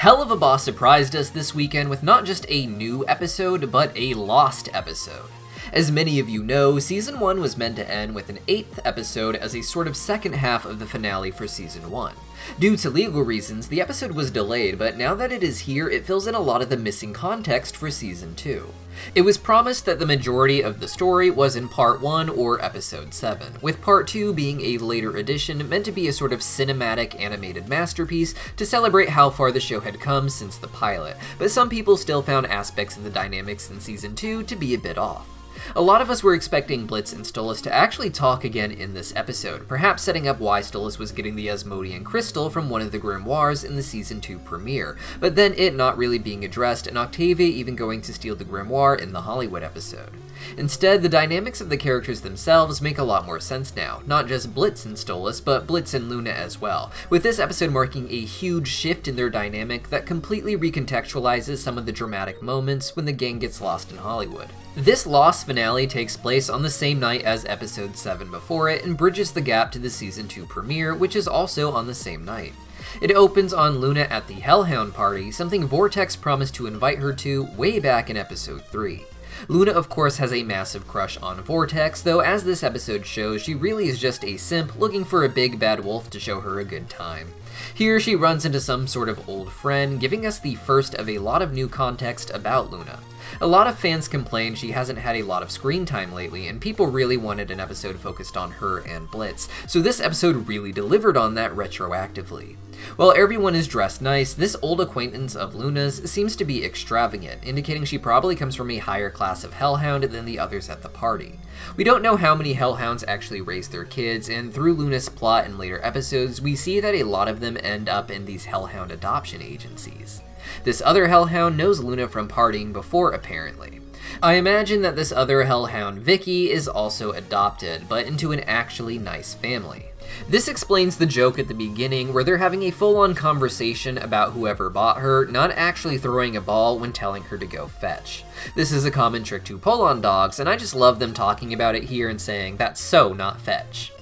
Helluva Boss surprised us this weekend with not just a new episode, but a lost episode. As many of you know, Season 1 was meant to end with an 8th episode as a sort of second half of the finale for Season 1. Due to legal reasons, the episode was delayed, but now that it is here, it fills in a lot of the missing context for Season 2. It was promised that the majority of the story was in Part 1 or Episode 7, with Part 2 being a later addition meant to be a sort of cinematic animated masterpiece to celebrate how far the show had come since the pilot, but some people still found aspects of the dynamics in Season 2 to be a bit off. A lot of us were expecting Blitz and Stolas to actually talk again in this episode, perhaps setting up why Stolas was getting the Asmodean crystal from one of the grimoires in the Season 2 premiere, but then it not really being addressed and Octavia even going to steal the grimoire in the Hollywood episode. Instead, the dynamics of the characters themselves make a lot more sense now, not just Blitz and Stolas, but Blitz and Luna as well, with this episode marking a huge shift in their dynamic that completely recontextualizes some of the dramatic moments when the gang gets lost in Hollywood. This Lost finale takes place on the same night as Episode 7 before it and bridges the gap to the Season 2 premiere, which is also on the same night. It opens on Luna at the Hellhound party, something Vortex promised to invite her to way back in Episode 3. Luna of course has a massive crush on Vortex, though as this episode shows, she really is just a simp looking for a big bad wolf to show her a good time. Here she runs into some sort of old friend, giving us the first of a lot of new context about Luna. A lot of fans complain she hasn't had a lot of screen time lately, and people really wanted an episode focused on her and Blitz, so this episode really delivered on that retroactively. While everyone is dressed nice, this old acquaintance of Luna's seems to be extravagant, indicating she probably comes from a higher class of Hellhound than the others at the party. We don't know how many Hellhounds actually raise their kids, and through Luna's plot in later episodes, we see that a lot of them end up in these Hellhound adoption agencies. This other Hellhound knows Luna from partying before, apparently. I imagine that this other Hellhound, Vicky, is also adopted, but into an actually nice family. This explains the joke at the beginning where they're having a full-on conversation about whoever bought her, not actually throwing a ball when telling her to go fetch. This is a common trick to pull on dogs, and I just love them talking about it here and saying, "That's so not fetch."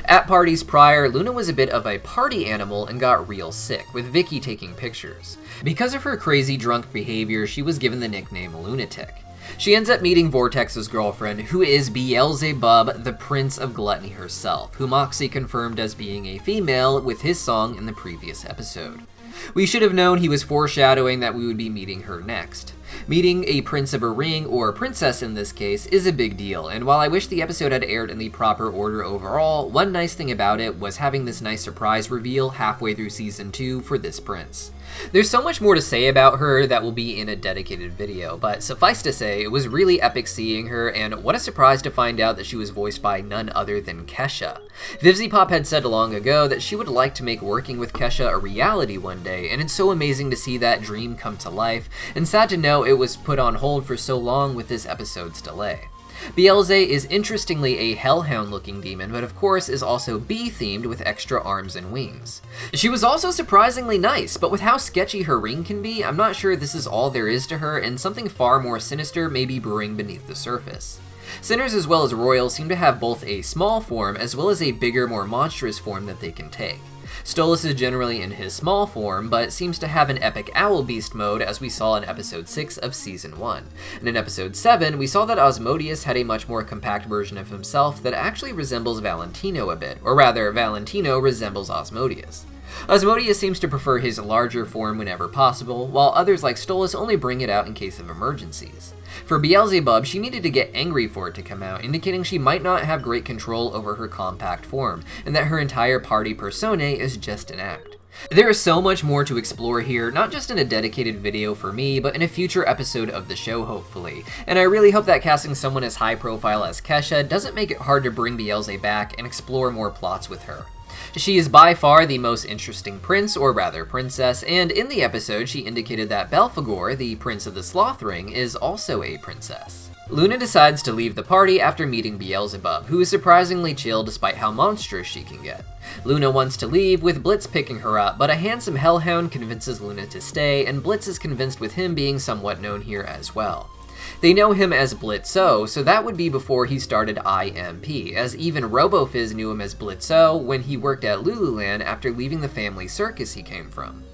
At parties prior, Luna was a bit of a party animal and got real sick, with Vicky taking pictures. Because of her crazy drunk behavior, she was given the nickname Lunatic. She ends up meeting Vortex's girlfriend, who is Beelzebub, the Prince of Gluttony herself, who Moxie confirmed as being a female with his song in the previous episode. We should have known he was foreshadowing that we would be meeting her next. Meeting a prince of a ring, or princess in this case, is a big deal, and while I wish the episode had aired in the proper order overall, one nice thing about it was having this nice surprise reveal halfway through Season 2 for this prince. There's so much more to say about her that will be in a dedicated video, but suffice to say, it was really epic seeing her, and what a surprise to find out that she was voiced by none other than Kesha. Vivziepop had said long ago that she would like to make working with Kesha a reality one day, and it's so amazing to see that dream come to life, and sad to know it was put on hold for so long with this episode's delay. Beelze is interestingly a hellhound-looking demon, but of course is also bee-themed with extra arms and wings. She was also surprisingly nice, but with how sketchy her ring can be, I'm not sure this is all there is to her, and something far more sinister may be brewing beneath the surface. Sinners as well as royals seem to have both a small form as well as a bigger, more monstrous form that they can take. Stolas is generally in his small form, but seems to have an epic owl beast mode as we saw in Episode 6 of Season 1. And in Episode 7, we saw that Asmodeus had a much more compact version of himself that actually resembles Valentino a bit, or rather, Valentino resembles Asmodeus. Asmodeus seems to prefer his larger form whenever possible, while others like Stolas only bring it out in case of emergencies. For Beelzebub, she needed to get angry for it to come out, indicating she might not have great control over her compact form, and that her entire party personae is just an act. There is so much more to explore here, not just in a dedicated video for me, but in a future episode of the show hopefully, and I really hope that casting someone as high profile as Kesha doesn't make it hard to bring Beelze back and explore more plots with her. She is by far the most interesting prince, or rather princess, and in the episode she indicated that Belphegor, the prince of the Sloth Ring, is also a princess. Luna decides to leave the party after meeting Beelzebub, who is surprisingly chill despite how monstrous she can get. Luna wants to leave, with Blitz picking her up, but a handsome hellhound convinces Luna to stay, and Blitz is convinced with him being somewhat known here as well. They know him as Blitzo, so that would be before he started IMP, as even RoboFizz knew him as Blitzo when he worked at Lululand after leaving the family circus he came from.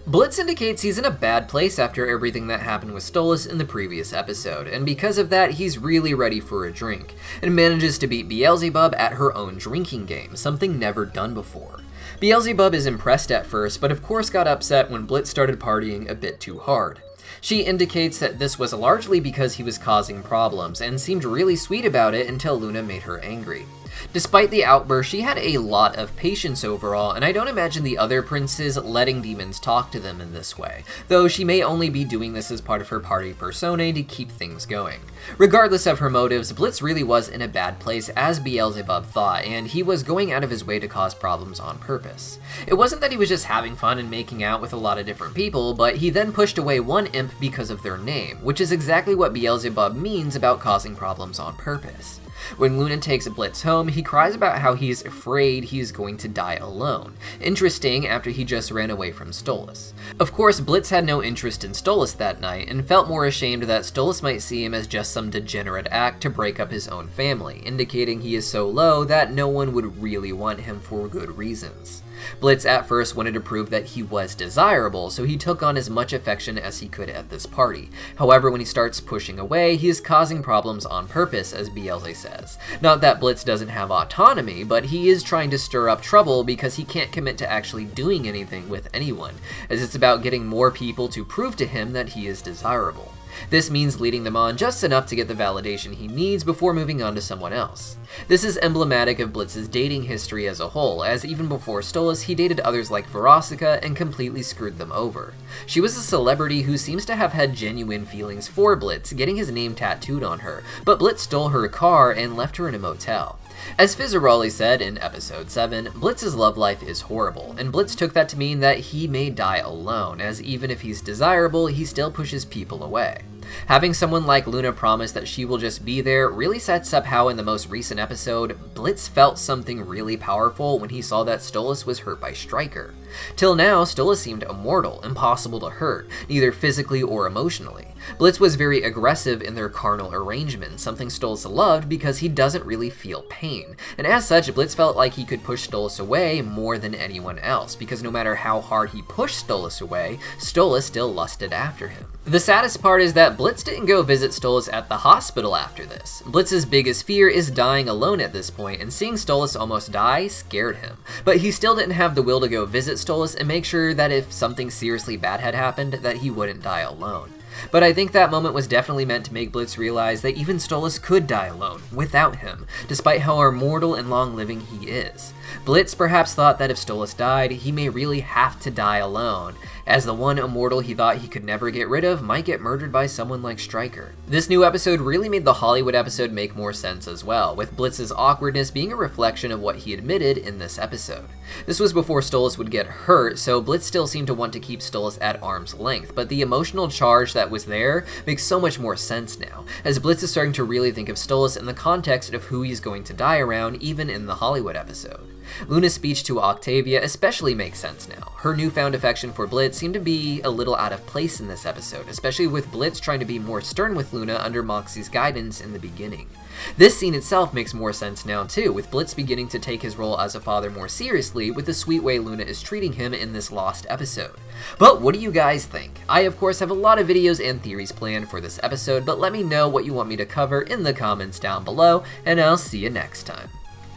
Blitz indicates he's in a bad place after everything that happened with Stolas in the previous episode, and because of that, he's really ready for a drink, and manages to beat Beelzebub at her own drinking game, something never done before. Beelzebub is impressed at first, but of course got upset when Blitz started partying a bit too hard. She indicates that this was largely because he was causing problems, and seemed really sweet about it until Luna made her angry. Despite the outburst, she had a lot of patience overall, and I don't imagine the other princes letting demons talk to them in this way, though she may only be doing this as part of her party persona to keep things going. Regardless of her motives, Blitz really was in a bad place as Beelzebub thought, and he was going out of his way to cause problems on purpose. It wasn't that he was just having fun and making out with a lot of different people, but he then pushed away one imp because of their name, which is exactly what Beelzebub means about causing problems on purpose. When Luna takes Blitz home, he cries about how he's afraid he's going to die alone. Interesting, after he just ran away from Stolas. Of course, Blitz had no interest in Stolas that night, and felt more ashamed that Stolas might see him as just some degenerate act to break up his own family, indicating he is so low that no one would really want him for good reasons. Blitz at first wanted to prove that he was desirable, so he took on as much affection as he could at this party. However, when he starts pushing away, he is causing problems on purpose, as Beelze says. Not that Blitz doesn't have autonomy, but he is trying to stir up trouble because he can't commit to actually doing anything with anyone, as it's about getting more people to prove to him that he is desirable. This means leading them on just enough to get the validation he needs before moving on to someone else. This is emblematic of Blitz's dating history as a whole, as even before Stolas, he dated others like Verosika and completely screwed them over. She was a celebrity who seems to have had genuine feelings for Blitz, getting his name tattooed on her, but Blitz stole her car and left her in a motel. As Fizzaroli said in episode 7, Blitz's love life is horrible, and Blitz took that to mean that he may die alone, as even if he's desirable, he still pushes people away. Having someone like Luna promise that she will just be there really sets up how in the most recent episode, Blitz felt something really powerful when he saw that Stolas was hurt by Stryker. Till now, Stolas seemed immortal, impossible to hurt, neither physically or emotionally. Blitz was very aggressive in their carnal arrangement, something Stolas loved because he doesn't really feel pain, and as such, Blitz felt like he could push Stolas away more than anyone else, because no matter how hard he pushed Stolas away, Stolas still lusted after him. The saddest part is that Blitz didn't go visit Stolas at the hospital after this. Blitz's biggest fear is dying alone at this point, and seeing Stolas almost die scared him. But he still didn't have the will to go visit Stolas and make sure that if something seriously bad had happened, that he wouldn't die alone. But I think that moment was definitely meant to make Blitz realize that even Stolas could die alone, without him, despite how immortal and long-living he is. Blitz perhaps thought that if Stolas died, he may really have to die alone, as the one immortal he thought he could never get rid of might get murdered by someone like Stryker. This new episode really made the Hollywood episode make more sense as well, with Blitz's awkwardness being a reflection of what he admitted in this episode. This was before Stolas would get hurt, so Blitz still seemed to want to keep Stolas at arm's length, but the emotional charge that was there makes so much more sense now, as Blitz is starting to really think of Stolas in the context of who he's going to die around, even in the Hollywood episode. Luna's speech to Octavia especially makes sense now. Her newfound affection for Blitz seemed to be a little out of place in this episode, especially with Blitz trying to be more stern with Luna under Moxie's guidance in the beginning. This scene itself makes more sense now too, with Blitz beginning to take his role as a father more seriously with the sweet way Luna is treating him in this lost episode. But what do you guys think? I of course have a lot of videos and theories planned for this episode, but let me know what you want me to cover in the comments down below, and I'll see you next time.